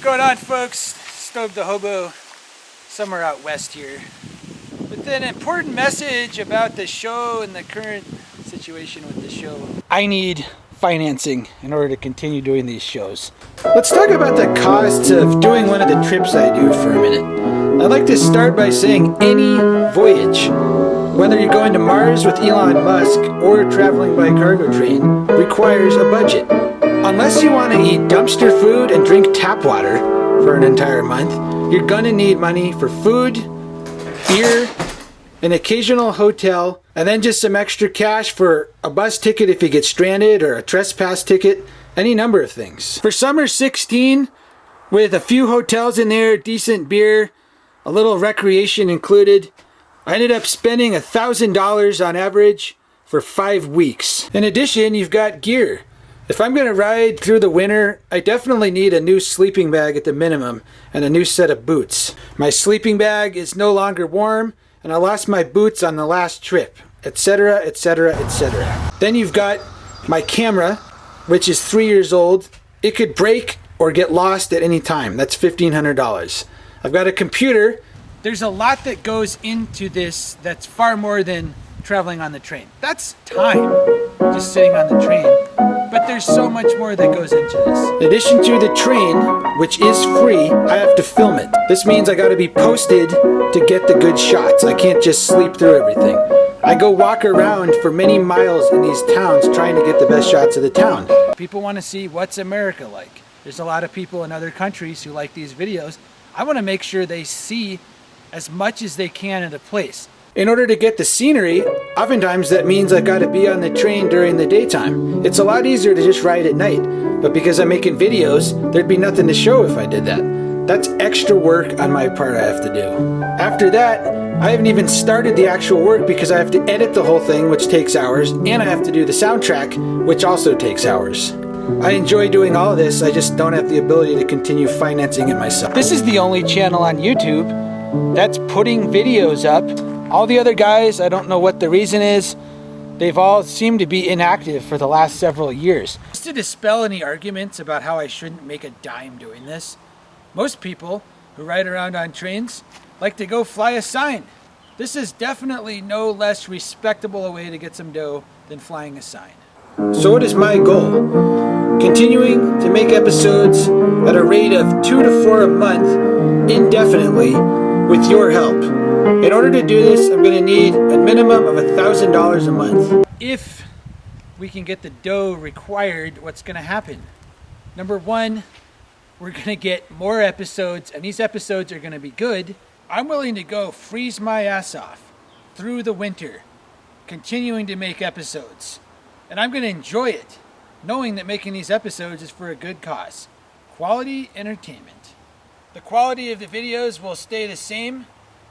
going on, folks? Stobe the Hobo, somewhere out west here. With an important message about the show and the current situation with the show. I need financing in order to continue doing these shows. Let's talk about the costs of doing one of the trips I do for a minute. I'd like to start by saying any voyage, whether you're going to Mars with Elon Musk or traveling by cargo train, requires a budget. Unless you want to eat dumpster food and drink tap water for an entire month, you're gonna need money for food, beer, an occasional hotel, and then just some extra cash for a bus ticket if you get stranded or a trespass ticket, any number of things. For summer 16, with a few hotels in there, decent beer, a little recreation included, I ended up spending $1,000 on average for 5 weeks. In addition, you've got gear. If I'm gonna ride through the winter, I definitely need a new sleeping bag at the minimum and a new set of boots. My sleeping bag is no longer warm, and I lost my boots on the last trip, etc., etc., etc. Then you've got my camera, which is 3 years old. It could break or get lost at any time. That's $1,500. I've got a computer. There's a lot that goes into this that's far more than traveling on the train. That's time, just sitting on the train. But there's so much more that goes into this. In addition to the train, which is free, I have to film it. This means I gotta be posted to get the good shots. I can't just sleep through everything. I go walk around for many miles in these towns trying to get the best shots of the town. People want to see what's America like. There's a lot of people in other countries who like these videos. I want to make sure they see as much as they can of the place. In order to get the scenery, oftentimes that means I've got to be on the train during the daytime. It's a lot easier to just ride at night, but because I'm making videos, there'd be nothing to show if I did that. That's extra work on my part I have to do. After that, I haven't even started the actual work because I have to edit the whole thing, which takes hours, and I have to do the soundtrack, which also takes hours. I enjoy doing all of this, I just don't have the ability to continue financing it myself. This is the only channel on YouTube that's putting videos up. All the other guys, I don't know what the reason is. They've all seemed to be inactive for the last several years. Just to dispel any arguments about how I shouldn't make a dime doing this, most people who ride around on trains like to go fly a sign. This is definitely no less respectable a way to get some dough than flying a sign. So what is my goal? Continuing to make episodes at a rate of 2 to 4 a month indefinitely with your help. In order to do this, I'm going to need a minimum of $1,000 a month. If we can get the dough required, what's going to happen? Number one, we're going to get more episodes, and these episodes are going to be good. I'm willing to go freeze my ass off through the winter, continuing to make episodes. And I'm going to enjoy it, knowing that making these episodes is for a good cause. Quality entertainment. The quality of the videos will stay the same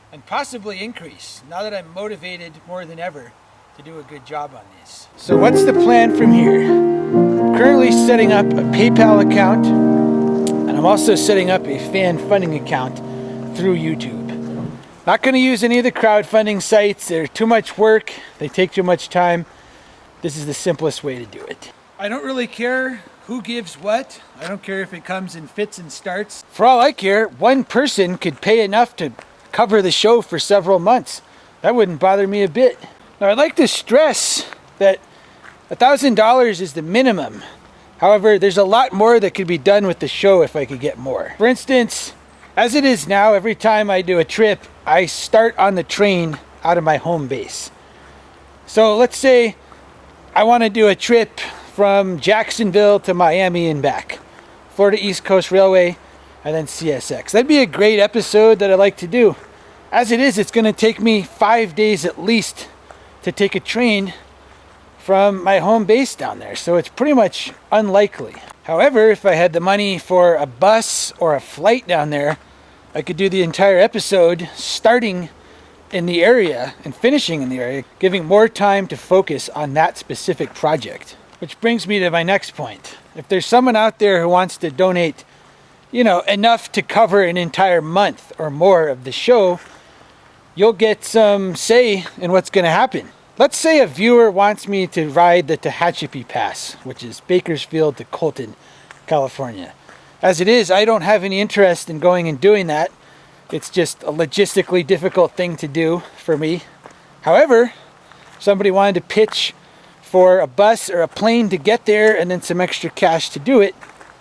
and possibly increase now that I'm motivated more than ever to do a good job on these. So what's the plan from here? I'm currently setting up a PayPal account, and I'm also setting up a fan funding account through YouTube. Not going to use any of the crowdfunding sites. They're too much work. They take too much time. This is the simplest way to do it. I don't really care who gives what. I don't care if it comes in fits and starts. For all I care, one person could pay enough to cover the show for several months. That wouldn't bother me a bit. Now, I'd like to stress that $1,000 is the minimum. However, there's a lot more that could be done with the show if I could get more. For instance, as it is now, every time I do a trip, I start on the train out of my home base. So let's say I want to do a trip from Jacksonville to Miami and back. Florida East Coast Railway, and then CSX. That'd be a great episode that I like to do. As it is, it's going to take me 5 days at least to take a train from my home base down there. So it's pretty much unlikely. However, if I had the money for a bus or a flight down there, I could do the entire episode starting in the area and finishing in the area, giving more time to focus on that specific project. Which brings me to my next point. If there's someone out there who wants to donate, enough to cover an entire month or more of the show, you'll get some say in what's going to happen. Let's say a viewer wants me to ride the Tehachapi Pass, which is Bakersfield to Colton, California. As it is, I don't have any interest in going and doing that. It's just a logistically difficult thing to do for me. However, if somebody wanted to pitch for a bus or a plane to get there and then some extra cash to do it,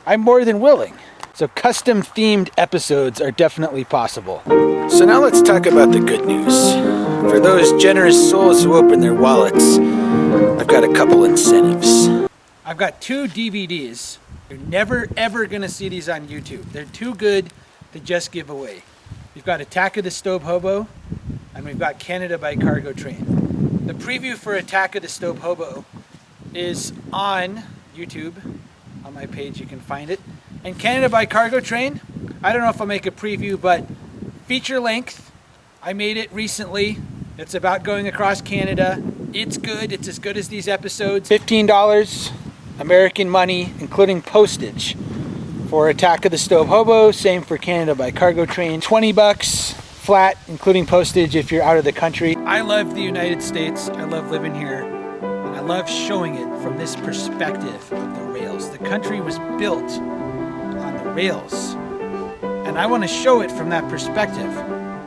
I'm more than willing. So custom themed episodes are definitely possible. So now let's talk about the good news. For those generous souls who open their wallets, I've got a couple incentives. I've got 2 DVDs. You're never ever gonna see these on YouTube. They're too good to just give away. We've got Attack of the Stobe Hobo, and we've got Canada by Cargo Train. The preview for Attack of the Stobe Hobo is on YouTube. On my page you can find it. And Canada by Cargo Train, I don't know if I'll make a preview, but feature length. I made it recently. It's about going across Canada. It's good. It's as good as these episodes. $15 American money, including postage, for Attack of the Stobe Hobo. Same for Canada by Cargo Train. $20 flat, including postage if you're out of the country. I love the United States. I love living here. And I love showing it from this perspective of the rails. The country was built on the rails. And I want to show it from that perspective.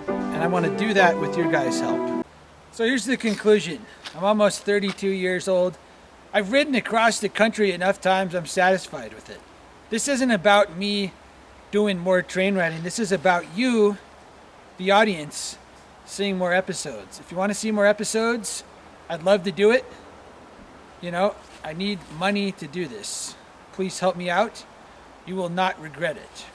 And I want to do that with your guys' help. So here's the conclusion. I'm almost 32 years old. I've ridden across the country enough times I'm satisfied with it. This isn't about me doing more train riding. This is about you, the audience, seeing more episodes. If you want to see more episodes, I'd love to do it. You know, I need money to do this. Please help me out. You will not regret it.